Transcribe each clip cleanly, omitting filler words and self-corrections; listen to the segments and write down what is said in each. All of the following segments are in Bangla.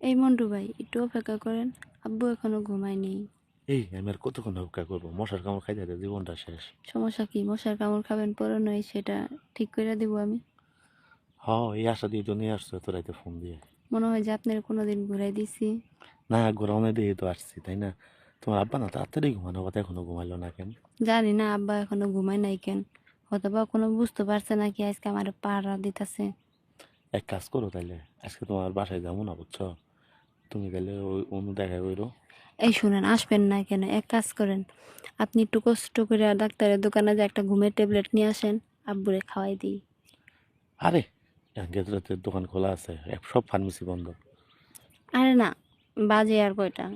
এই মন্টু ভাই একটু অপেক্ষা করেন, আব্বু এখনো ঘুমায়নি। এই আমি আর কতক্ষণ অপেক্ষা করবো? মশার কামড় খাইতে খাইতে জীবনটা শেষ। সমস্যা কি? মশার কামড় খাবেন পরে নয় সেটা ঠিক করে দিব আমি। হ, এই আশা দিয়ে তো নিয়ে আসছো এত রাইতে ফোন দিয়ে। মনে হয় যে আপনার কোনোদিন ঘুরাই দিছি। না, ঘোরানো দিয়ে তো আসছি, তাই না? তোমার আব্বা না তাড়াতাড়ি ঘুমানো কথা, এখনো ঘুমাইলো না কেন? জানি না আব্বা এখনো ঘুমায় নাই কেন, অথবা কোনো বুঝতে পারছে নাকি আজকে আমার পাহারা দিতেছে। এক কাজ করো তাইলে, আজকে তোমার বাসায় যাবো না, বুঝছো? তুমি তাহলে ওই অন্য দেখা করো। এই শুনেন, আসবেন না কেন, এক কাজ করেন, আপনি একটু কষ্ট করে ডাক্তারের দোকানে যে একটা ঘুমের ট্যাবলেট নিয়ে আসেন, আব্বুরে খাওয়াই দিই। আরে, গেজরাতের দোকান খোলা আছে, সব ফার্মেসি বন্ধ। আরে না, বাজে আর কয়টা,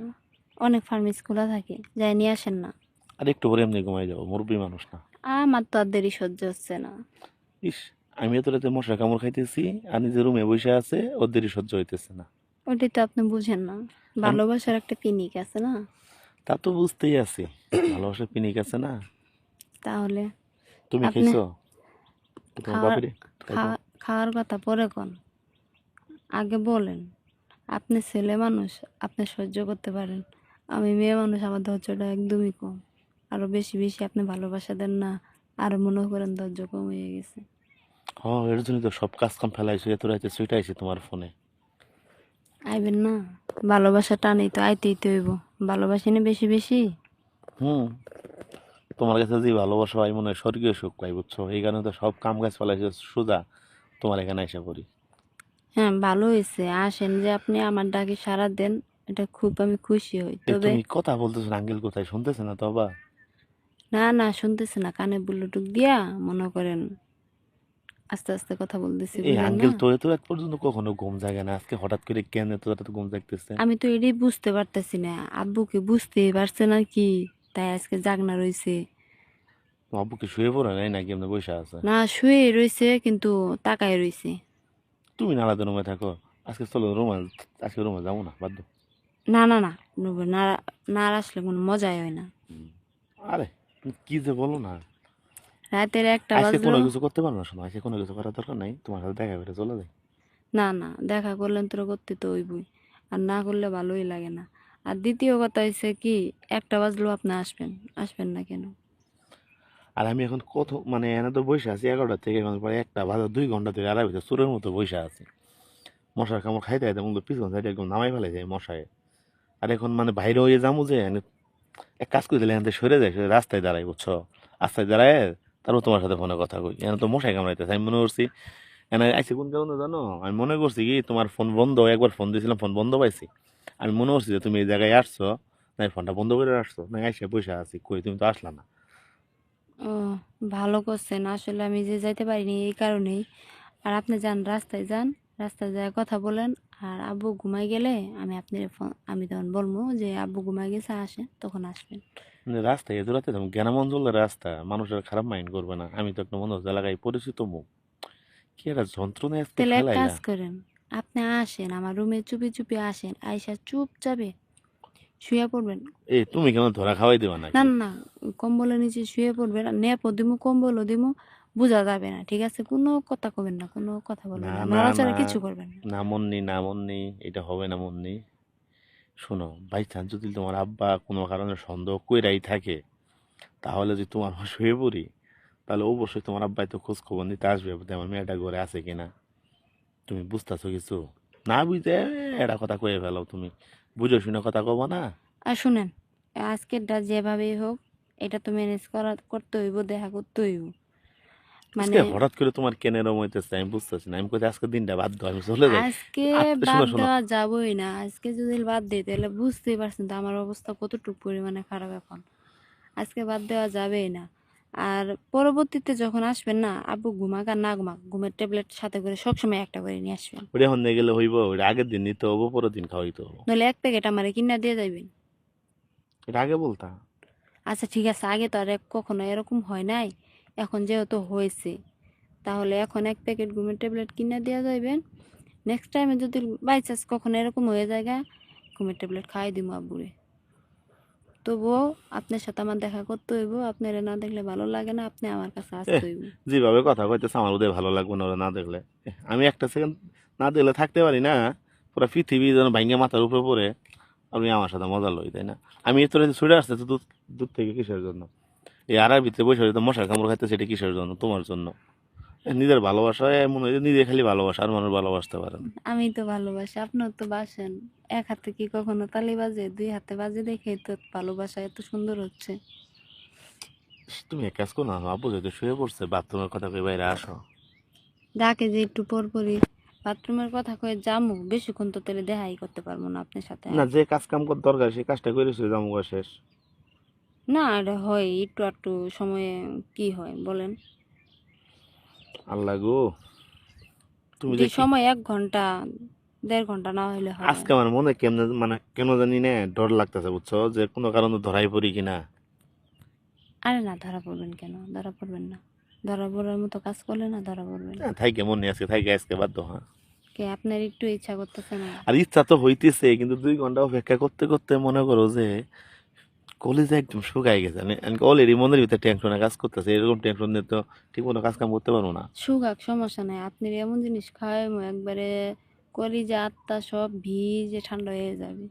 অনেক ফার্মেসি খোলা থাকে, যাই নিয়ে আসেন না। আর একটু পরে এমনি ঘুমাই যাবো, মুরব্বী মানুষ না। আমার তো আর দেরি সহ্য হচ্ছে না। ইস, আমি এত রাতে মশা কামড় খাইতেছি, আর নিজের রুমে বসে আছে, ওদেরই সহ্য হইতেছে না। ওটাই তো আপনি বুঝেন না, আমি ভালোবাসার একটা পিনিক আছে না। তা তো বুঝতেই আছি, ভালোবাসার পিনিক আছে না। তাহলে তুমি আপনি খাইছো? তোমার খাওয়ার বাপেরে খাইছো? খাওয়ার কথা পরে কোন, আগে বলেন। আপনি ছেলে মানুষ, আপনি সহ্য করতে পারেন, আমি মেয়ে মানুষ, আমার ধৈর্যটা একদমই কম। আরো বেশি বেশি আপনি ভালোবাসা দেন না, আর মনে করেন ধৈর্য কম হয়ে গেছে। হ, এর জন্য তো সব কাজ কাম ফেলাইছো, এত রাতে সুইটাইছি তোমার ফোনে। আইবেন না, ভালোবাসা টানেই তো আইতেই তো হইব, ভালোবাসি না বেশি বেশি। হুম, তোমার কাছে যে ভালোবাসা হয় মনে হয় স্বর্গীয় সুখ পাই, বুঝছো? এই কারণে তো সব কাম কাজ ফেলাইছো সোজা তোমার এখানে এসে পড়ি। হ্যাঁ, ভালো হয়েছে আসেন, যে আপনি আমার ডাকে সাড়া দেন, এটা খুব আমি খুশি হই। এ তবে তুমি কথা বলতেছো না, আঙ্কেল কোথায় শুনতেছে না তো আবার? না না, শুনতেছে না, কানে ব্লুটুথ দিয়া মনে করেন আস্তে আস্তে কথা বলতেছি, এই বুঝেন না। আঙ্কেল তো এত রাত পর্যন্ত কখনো ঘুম জাগে না, আজকে হঠাৎ করে কেন এত রাত ঘুম জাগতেছে? আমি তো এটাই বুঝতে পারতেছি না, আব্বুকে বুঝতেই পারছে না কি, তাই আজকে জাগনা রইছে। তোমার আব্বু কি শুয়ে পড়ে নাই নাকি এমনি বসে আছে? না, শুয়ে রইছে কিন্তু তাকায় রইছে। তুমি না আলাদা রুমে থাকো, আজকে চলো রুমে, আজকে রুমে যাবো না, বাদ দাও। না না না, না, না আসলে কোনো মজাই হয় না। আরে, তুমি কি যে বলো না। রাতের একটা আজকে বাজলো। কোনো কিছু করতে পারবো না, শোনো, আজকে কোনো কিছু করার দরকার নাই, তোমার সাথে দেখা করে চলে যাই। না না, দেখা করলেন তো করতে তো হইবই, আর না করলে ভালোই লাগে না। আর দ্বিতীয় কথা হচ্ছে কি, একটা বাজলো আপনি আসবেন, আসবেন না কেন? আর আমি এখন কত মানে এনে তো বসে আছি 11টা থেকে, এখন প্রায় একটা বাজে, 2 ঘন্টা ধরে আড়াই বছর চোরের মতো বসে আছি। মশার কামড় খাইতে খাইতে মতো পিছন সাইডে একদম নামাই ফেলে যায় মশায়। আর এখন মানে বাইরে হয়ে যাবো যে এক কাজ করে দিলে এখান থেকে সরে যায়, সরে রাস্তায় দাঁড়াই, বুঝছো? রাস্তায় দাঁড়ায় তারপর তোমার সাথে ফোনে কথা কই, এখন তো মশাই কামড়াইতেছে। আমি মনে করছি এনে আইসি কোন কারণে জানো? আমি মনে করছি কি তোমার ফোন বন্ধ, একবার ফোন দিয়েছিলাম ফোন বন্ধ পাইছি। আমি মনে করছি যে তুমি এই জায়গায় আসছো, না ফোনটা বন্ধ করে আসছো, না আইসে বসে আছি, কই তুমি তো আসলা না। ও, ভালো করছেন, আসলে আমি যে যাইতে পারিনি এই কারণেই। আর আপনি যান, রাস্তায় যান, রাস্তায় যায় কথা বলেন। আর আব্বু ঘুমাই গেলে আমি আপনার ফোন, আমি তখন বলবো যে আব্বু ঘুমাই গেছে, আসেন তখন আসবেন। মানে রাস্তায় এত রাতে গ্রাম অঞ্চলের রাস্তা, মানুষের খারাপ মাইন্ড করবে না, আমি তো একটা মানুষ এলাকায় পরিচিত মুখ। কি একটা যন্ত্রণায় আজকে তাহলে এক কাজ ফেলাইলা। করেন, আপনি আসেন আমার রুমে, চুপি চুপি আসেন, আইসা চুপ যাবে শুয়ে পড়বেন। এই তুমি কেন ধরা খাওয়াই দেবা না নাকি? না না, কম্বলের নিচে শুয়ে পড়বেন, আর নেপো দিমু কম্বলও দিমু, বোঝা যাবে না, ঠিক আছে? কোনো কথা কবেন না, কোনো কথা বলবেন না না, না নড়াচড়া না, কিছু করবেন না। না মন্নি, না মন্নি, এটা হবে না মন্নি। শোনো, বাই চান্স যদি তোমার আব্বা কোনো কারণে সন্দেহ কইরাই থাকে, তাহলে যদি তোমার শুয়ে পড়ি, তাহলে অবশ্যই তোমার আব্বাই তো খোঁজ খবর নিতে আসবে যে আমার মেয়েটা ঘরে আছে কিনা। তুমি বুঝতেছো কিছু? না বুঝতে এটা কথা কয়ে ফেলো তুমি, বুঝে শুনে কথা কব না। আর শুনেন, আজকেরটা যেভাবেই হোক, এটা তো ম্যানেজ করতে হইব, দেখা করতে হইব, আজকে মানে হঠাৎ করে তোমার কেন এরম হইতেছে আমি বুঝতেছি না। আমি কই আজকে দিনটা বাদ দাও, আমি চলে যাই। আজকে শোনো বাদ শোনো, দেওয়া যাবই না। আজকে যদি বাদ দিই তাহলে বুঝতেই পারছেন তো আমার অবস্থা কতটুকু পরিমাণে খারাপ এখন। আজকে বাদ দেওয়া যাবেই না। আর পরবর্তীতে যখন আসবেন না, আব্বু ঘুমাক আর না ঘুমাক, ঘুমের ট্যাবলেট সাথে করে সবসময় একটা করে নিয়ে আসবেন। ওটা এখন নিয়ে গেলে হইব? ওটা আগের দিন নিতে হবো, পরের দিন খাওয়াইতে হবো। নইলে এক প্যাকেট আমারে কিনা দিয়ে যাইবেন। এটা আগে বলতা। আচ্ছা ঠিক আছে, আগে তো আর কখনো এরকম হয় নাই, এখন যেহেতু হয়েছে, তাহলে এখন এক প্যাকেট ঘুমের ট্যাবলেট কিনে দেওয়া যাইবেন। নেক্সট টাইমে যদি বাই চান্স কখনো এরকম হয়ে যায় গা, ঘুমের ট্যাবলেট খাওয়াই দিব আব্বুরে। তবুও আপনার সাথে আমার দেখা করতে হইব, আপনার না দেখলে ভালো লাগে না, আপনি আমার কাছে এহ, আসতে হইব। যেভাবে কথা কইতেছে আমার বোধহয় ভালো লাগবে না ওরা না দেখলে। আমি একটা সেকেন্ড না দেখলে থাকতে পারি না। পুরো পৃথিবী যেন ভাঙ্গে মাথার উপরে পড়ে আপনি আমার সাথে মজা লই, তাই না? আমি এত রাতে ছুটে আসতে তো দূর দূর থেকে কিসের জন্য? এই আড়ার ভিতরে বসে হয়তো মশার কামড় খাইতে, সেটা কিসের জন্য? তোমার জন্য। নিজের ভালোবাসা মনে হয় যে নিজে খালি ভালোবাসা, আর মানুষ ভালোবাসতে পারে না। আমি তো ভালোবাসি, আপনিও তো বাসেন। এক হাতে কি কখনো তালি বাজে? দুই হাতে বাজে দেখে তো ভালোবাসা এত সুন্দর হচ্ছে। তুমি এক কাজ করো না, আব্বু যেহেতু শুয়ে পড়ছে, বাথরুমের কথা কই বাইরে আসো। ডাকে যে একটু পর পরই বাথরুমের কথা কয়ে জামু, বেশিক্ষণ তো তাহলে দেখাই করতে পারবো না আপনার সাথে না, আর। যে কাজ কাম কর দরকার সেই কাজটা করে শুয়ে যাবো শেষ। না এটা হয় একটু একটু সময়ে, কি হয় বলেন? আল্লাহ গো, তুমি যে যে কি সময় 1 ঘন্টা 1.5 ঘন্টা না হইলে হবে? আজকে আমার মনে কেমনে মানে কেন জানি না ডর লাগতেছে, বুঝছো, যে কোনো কারণে ধরাই পড়ি কিনা। আরে না, ধরা পড়বেন কেন? ধরা পড়বেন না। ধরা পড়ার মতো কাজ করলে না ধরা পড়বেন। থাইকে মনে আজকে থাইকে আজকে বাধ্য, হ্যাঁ। কে আপনার একটু ইচ্ছা করতেছে না? আর ইচ্ছা তো হইতেছে, কিন্তু 2 ঘন্টা অপেক্ষা করতে করতে মনে করো যে কলেজে একদম শুকাই গেছে। আমি অলরেডি মনের ভিতরে টেনশনে কাজ করতেছে, এরকম টেনশন নিয়ে তো ঠিক মতো কাজ কাম করতে পারবো না। সুগাক সমস্যা নাই, আপনি এমন জিনিস খাওয়াইমু একবারে কলিজা আত্মা সব ভিজে ঠান্ডা হয়ে যাবে।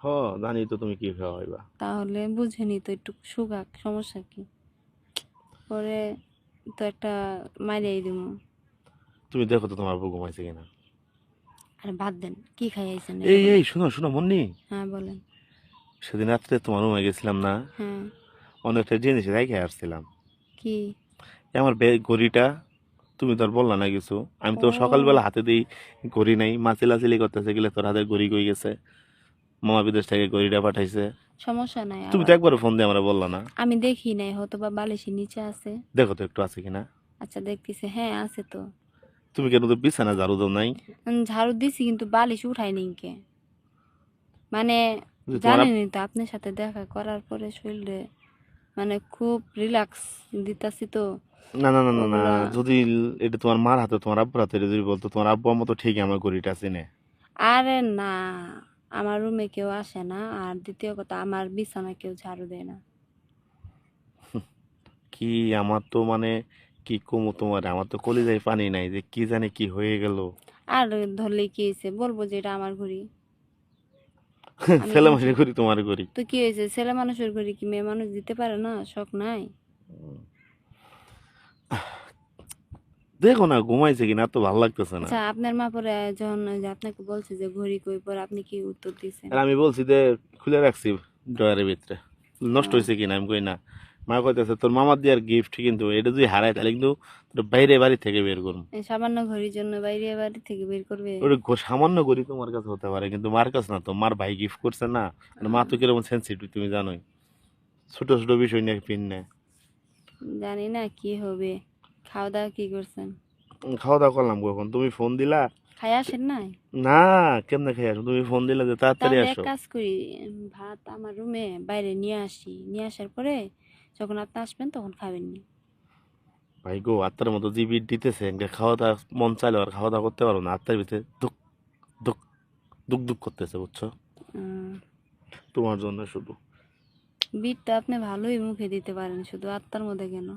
হ, জানি তো তুমি কি খাওয়া হইবা। তাহলে বুঝেনি তো, একটু সুগাক, সমস্যা কি? পরে তো একটা মারিয়াই দিব। তুমি দেখো তো তোমার বউ ঘুমাইছে কিনা। আর বাদ দেন, কি খাইয়াছেন এই এটা বলেন। এই শোনো শোনো মুন্নি, হ্যাঁ বলেন। সেদিন রাত্রে তোমার রুমে গেছিলাম না, হ্যাঁ। অনেকটা জিনিস রেখে আসছিলাম। কি? এই আমার ঘড়িটা, তুমি তো আর বললা না কিছু। আমি তো ও, সকালবেলা হাতে দিই, ঘড়ি নাই, মা চিলাচিলি করতেছে, গেলে তোর হাতে ঘড়ি কই গেছে, মামা বিদেশ থেকে ঘড়িটা পাঠাইছে। সমস্যা নাই তুমি তো আবার। একবারও ফোন দিয়ে আমরা বললা না। আমি দেখি নাই, হয়তো বা বালিশের নিচে আছে। দেখো তো একটু আছে কিনা। আচ্ছা দেখতেছি, হ্যাঁ আছে তো। তুমি কেন তো বিছানা ঝাড়ু দাও নাই? ঝাড়ু দিছি কিন্তু বালিশ উঠাই নি কে। মানে যে তোমার জানেনই তো, আপনার সাথে দেখা করার পরে শরীরে মানে খুব রিল্যাক্স দিতাছি তো। না না না না না, ওগুলা। যদি এটা তোমার মার হাতে তোমার আব্বুর হাতে এটা যদি বলতো, তোমার আব্বু আম্মা তো ঠিকই আমার ঘড়িটা চিনে। আরে না, আমার রুমে কেউ আসে না, আর দ্বিতীয় কথা আমার বিছানা কেউ ঝাড়ু দেয় না। কি আমার তো মানে কি কমু তোমার, আমার তো কলিজায় পানি নাই যে কি জানি কি হয়ে গেল। আর ধরলেই কি হয়েছে, বলবো যে এটা আমার ঘড়ি। আমি ছেলে মানুষের ঘড়ি তোমার ঘড়ি। তো কি হয়েছে, ছেলে মানুষের ঘড়ি কি মেয়ে মানুষ দিতে পারে না? শখ নাই? দেখো না ঘুমাইছে কিনা, তো ভালো লাগতেছে না। আচ্ছা আপনার মা পরে যখন ওই যে আপনাকে বলছে যে ঘড়ি কই, পরে আপনি কি উত্তর দিয়েছেন? আর আমি বলছি যে খুলে রাখছি ড্রয়ারের ভিতরে, নষ্ট ও, হয়েছে কিনা আমি কই না। মা কইতেছে তোর মামার দিয়ার গিফট, কিন্তু এটা যদি হারায় তাহলে কিন্তু তোর বাইরে বাড়ি থেকে বের করবো। এই সামান্য ঘড়ির জন্য বাইরে বাড়ি থেকে বের করবে? ওটা সামান্য করি তোমার কাছে হতে পারে, কিন্তু মার কাছে না তো, মার ভাই গিফট করছে না। আর মা আহ, তো কিরকম সেন্সিটিভ তুমি জানোই, ছোট ছোট বিষয় নিয়ে পিন নেয়। জানি না কি হবে। খাওয়া দাওয়া কি করছেন? খাওয়া দাওয়া করলাম কখন, তুমি ফোন দিলা। খাই আসেন নাই? না, কেমনে খেয়ে আসো, তুমি ফোন দিলা যে তাড়াতাড়ি তাহলে এক আসো। কাজ করি, ভাত আমার রুমে বাইরে নিয়ে আসি, নিয়ে আসার পরে যখন আপনি আসবেন তখন খাবেন নি। ভাই গো, আত্মার মতো যে বিট দিতেছে, একটা খাওয়া দাওয়া মন চাইলো আর খাওয়া দাওয়া করতে পারো না, আত্মার ভিতরে দুঃখ দুঃখ দুঃখ দুঃখ করতেছে, বুঝছো, তোমার জন্য শুধু। বিটটা আপনি ভালোই মুখে দিতে পারেন, শুধু আত্মার মধ্যে কেন?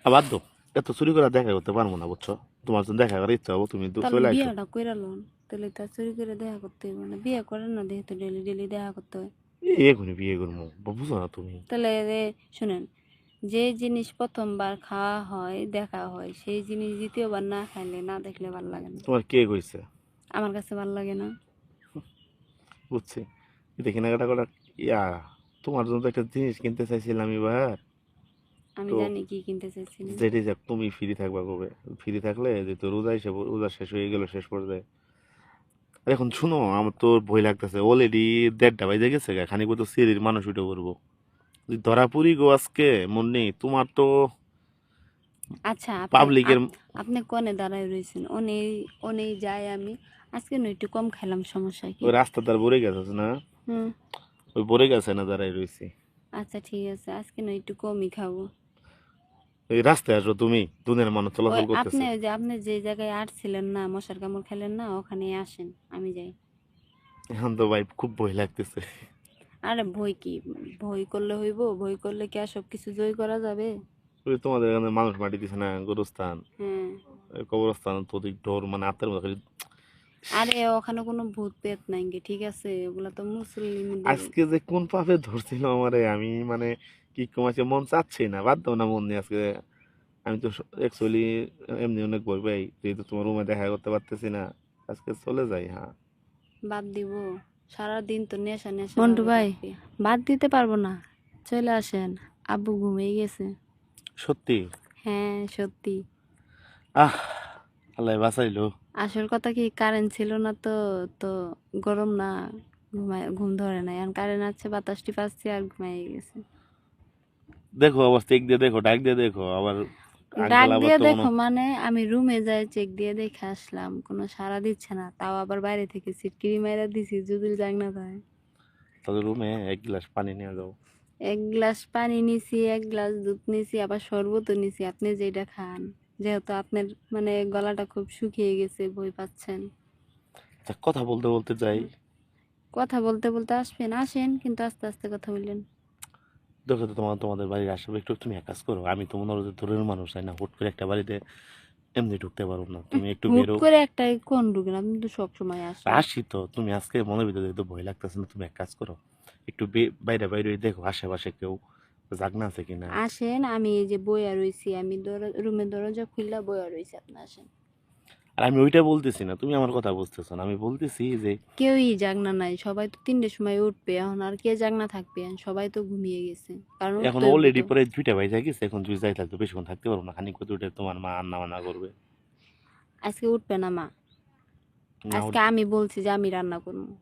আবার দো, এত চুরি করে দেখা করতে পারবো না, বুঝছো। তোমার জন্য দেখা করার ইচ্ছা হবো, তুমি তো তাহলে চলে আসো। বিয়েটা কইরা লোন, তাহলে তার চুরি করে দেখা করতে হইব না। বিয়ে করেন না যেহেতু ডেলি ডেলি দেখা করতে হয়। এখনই বিয়ে করবো, বুঝো না তুমি। তাহলে শুনেন, যে জিনিস প্রথমবার খাওয়া হয় দেখা হয়, সেই জিনিস দ্বিতীয়বার না খাইলে না দেখলে ভালো লাগে না। তোমার কে কইছে? আমার কাছে ভালো লাগে না। বুঝছি, এটা কেনাকাটা করা ইয়া, তোমার জন্য তো একটা জিনিস কিনতে চাইছিলাম এবার। আমি তো জানি কি কিনতে চাইছিলেন। যেটি যাক, তুমি ফ্রি থাকবা কবে? ফ্রি থাকলে যে তো রোজা এসে রোজা শেষ হয়ে গেল শেষ পর্যায়ে। আর এখন শুনো, আমার তো ভয় লাগতেছে, অলরেডি 1:30 বাজে গেছে গা, খানিক তো সিঁড়ির মানুষ উঠে পড়বো, যদি ধরা পড়ি গো আজকে। মনে তোমার তো আচ্ছা আপনি পাবলিকের। আপনি কনে দাঁড়ায় রয়েছেন, অনেই অনেই যায় আমি। আজকে নয় একটু কম খেলাম, সমস্যা কি? ওই রাস্তাটার বরে গেছে না, হুম। ওই বরে গেছে না দাঁড়াই রয়েছি। আচ্ছা ঠিক আছে, আজকে নয় একটু কমই খাবো। এই রাস্তায় আসো তুমি, দুনিয়ার মানুষ ওই চলাচল আপনি করতেছে। ওই যে আপনি যে জায়গায় আসছিলেন না, মশার কামড় খেলেন না, ওখানে আসেন, আমি যাই। এখন তো ভাই খুব ভয় লাগতেছে। আরে ভয় কি? ভয় করলে হইব? ভয় করলে কি আর সব কিছু জয় করা যাবে? ওই তোমাদের এখানে মানুষ মাটি দিছে না, গোরস্থান, হ্যাঁ। কবরস্থান তো ওদিক ডোর মানে আত্মার মতো খালি আরে ওখানে কোনো ভূত পেত নাই গে, ঠিক আছে, ওগুলা তো মুসলিমদের। আজকে যে কোন পাপে ধরছিল আমারে, আমি মানে কি কমাচ্ছে, মন চাচ্ছে না, বাদ দাও না মন নিয়ে আজকে। আমি তো অ্যাকচুয়ালি এমনি অনেক ভয় পাই, যেহেতু তোমার রুমে দেখা করতে পারতেছি না, আজকে চলে যাই। হ্যাঁ, বাদ দিব? সারাদিন তো নেশা নেশা মন্টু ভাই থাকবে। বাদ দিতে পারবো না, চলে আসেন, আব্বু ঘুমিয়ে গেছে। সত্যি। হ্যাঁ সত্যি। আহ, আল্লাহ বাঁচাইলো। আসল কথা কি, কারেন্ট ছিল না তো, তো গরম না, ঘুম ধরে না, এখন কারেন্ট আছে, বাতাসটি পাচ্ছি আর ঘুমাই গেছে। দেখো আবার চেক দিয়ে দেখো, ডাক দিয়ে দেখো আবার। ডাক আঙ্কেল আবার দিয়ে তো মনে দেখো মানে আমি রুমে যাই চেক দিয়ে দেখে আসলাম, কোনো সাড়া দিচ্ছে না, তাও আবার বাইরে থেকে সিটকিরি মাইরা দিছি যদি যাক না যায়। তাদের রুমে এক গ্লাস পানি নিয়ে যাও। এক গ্লাস পানি নিছি, এক গ্লাস দুধ নিছি, আবার শরবতও নিছি, আপনি যেটা খান, যেহেতু আপনার মানে গলাটা খুব শুকিয়ে গেছে, ভয় পাচ্ছেন। তা কথা বলতে বলতে যাই। কথা বলতে বলতে আসবেন, আসেন, কিন্তু আস্তে আস্তে কথা বললেন। দেখো তো তোমাদের বাড়ির আশেপাশে একটু তুমি এক কাজ করো, আমি তো মনে হলো যে দূরের মানুষ, তাই না, হুট করে একটা বাড়িতে এমনি ঢুকতে পারবো না, তুমি একটু হুট বেরো। করে একটা কোন ঢুকেন, আপনি তো সব সময় আসেন। আসি তো, তুমি আজকে মনের ভিতরে তো ভয় লাগতেছে না, তুমি এক কাজ করো, একটু বাইরে বাইরে দেখো আশেপাশে কেউ জাগনা আছে কিনা। আসেন, আমি এই যে বইয়া রইছি, আমি রুমের দরজা খুললা বইয়া রইছি, আপনি আসেন। আর আমি ওইটা বলতেছি না, তুমি আমার কথা বুঝতেছো না, আমি বলতেছি যে কেউই জাগনা নাই, সবাই তো 3টের সময় উঠবে, এখন আর কে জাগনা থাকবে, এখন সবাই তো ঘুমিয়ে গেছে, কারণ এখন উঠতে হইব অলরেডি তো। পরে 2টা বাজে গেছে, এখন তুমি যাই থাকতো বেশিক্ষণ থাকতে পারবো না, খানিক করে উঠে তোমার মা রান্না বান্না করবে। আজকে উঠবে না মা, না আজকে উঠ- আমি বলছি যে আমি রান্না করবো।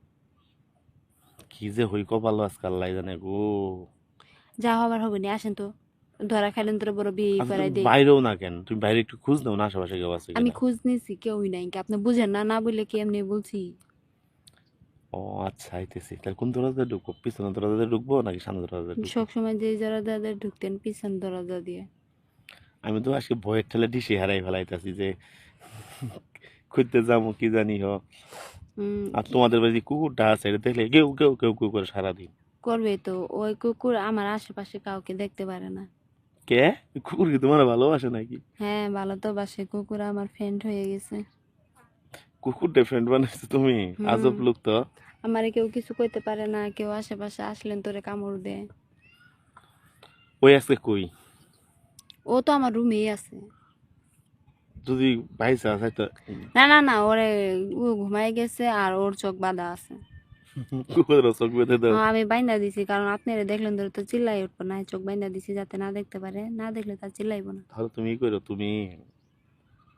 কি যে হই কপাল আজকাল লাই জানে গো। যা হবার হবে না, আসেন তো, ধরা খাইলেন তোর বড় বিয়ে আচ্ছা করাই তুমি দেই। বাইরেও না কেন, তুমি বাইরে একটু খোঁজ নাও না আশেপাশে কেউ আছে আমি কিনা। খোঁজ নিছি, কেউই নাই, কি আপনি বুঝেন না, না বললে কি এমনি বলছি। ও আচ্ছা, আইতেছি, তাহলে কোন দরজা ঢুকবো, পিছনের দরজা ঢুকবো নাকি সামনের দরজা ঢুকবো? সব সময় যে দরজা দিয়ে ঢুকতেন পিছন দরজা দিয়ে। আমি তো আজকে ভয়ের ঠেলে ডিসি হারাই ফেলাইতেছি যে খুঁজতে যাবো কি জানি হ। আর কি তোমাদের বাড়ি যে কুকুরটা আছে, এটা দেখলে কেউ কেউ কেউ কেউ করে সারাদিন। করবে তো, ওই কুকুর আমার আশেপাশে কাউকে দেখতে পারে না। কে? কুকুর কি তোমার ভালোবাসে নাকি? হ্যাঁ ভালো তো বাসে, কুকুর আমার ফ্রেন্ড হয়ে গেছে। কুকুরটা ফ্রেন্ড বানাইছো তুমি? হুম, আজব লোক তো। আমারে কেউ কিছু কইতে পারে না, কেউ আশেপাশে আসলেন তোরে কামড় দেয়। ওই আজকে কই? ও তো আমার রুমেই আছে। যদি ভাইসা আছে তো না না না, ওরে, ও ঘুমাই গেছে আর ওর চোখ বাঁধা আছে। কুকুরের চোখ বেঁধে দাও। হ্যাঁ আমি বাইন্দা দিছি, কারণ আপনারা দেখলেন ধরে তো চিল্লাই উঠবো না, চোখ বাইন্দা দিছি যাতে না দেখতে পারে, না দেখলে তার চিল্লাইবো না। তাহলে তুমি ই করো, তুমি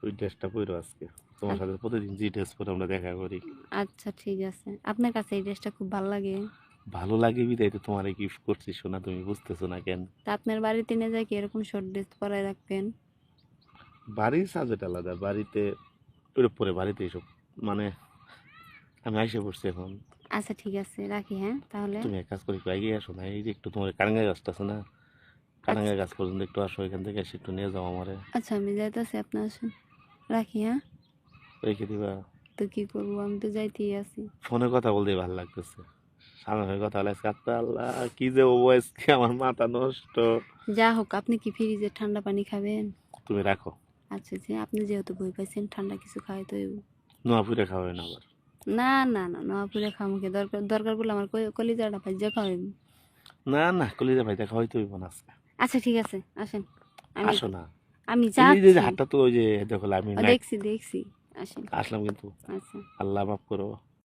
ওই ড্রেসটা পরো আজকে, তোমার আ- সাথে প্রতিদিন যে ড্রেস পরে আমরা দেখা করি। আচ্ছা ঠিক আছে, আপনার কাছে এই ড্রেসটা খুব ভালো লাগে। ভালো লাগে বিদায় তো তোমার গিফট করছি, শোনা তুমি বুঝতেছো না কেন? তা আপনার বাড়িতে নিয়ে যায় কি এরকম শর্ট ড্রেস পরায় রাখবেন? বাড়ির সাজেট আলাদা, বাড়িতে ওর পরে বাড়িতে এসব মানে আমি আইসে পড়ছি এখন। আচ্ছা ঠিক আছে, রাখি হ্যাঁ তাহলে। তুমি এক কাজ করি, একটু এগিয়ে আসো না, এই যে একটু তোমার কারাঙ্গা গাছটা আছে না, আচ্ছা কারাঙ্গা গাছ পর্যন্ত একটু আসো, এখান থেকে এসে একটু নিয়ে যাও আমারে। আচ্ছা, আমি যাইতেছি, আপনি আসেন, রাখি হ্যাঁ। রেখে দিবা? তো কি করবো, আমি তো যাইতেই আছি। ফোনে কথা বলতে ভালো লাগতেছে, সামনে হয়ে কথা বলে আজকে আল্লাহ কি যে বয়স, কি আমার মাথা নষ্ট। যা হোক, আপনি কি ফ্রিজে ঠান্ডা পানি খাবেন? তুমি রাখো। আচ্ছা, যে আপনি যেহেতু বই পাইছেন, ঠান্ডা কিছু খাওয়াই তো হইব। নোয়া পুরে খাওয়াবে না আবার? না না না, নয়াপুরে খামুকে দরকার, দরকার পড়লে আমার কলিজাটা ভাজ্যা খাওয়াইব। না না, কলিজা ভাই দেখা হয়তো হইব না আজকে। আচ্ছা ঠিক আছে, আসেন, আমি আসো না। আমি এই যে যাচ্ছি। হাতটা তো ওই যে দেখো আমি ও, নাইট দেখছি দেখছি, আসেন। আসলাম কিন্তু। আচ্ছা। আল্লাহ মাফ করো।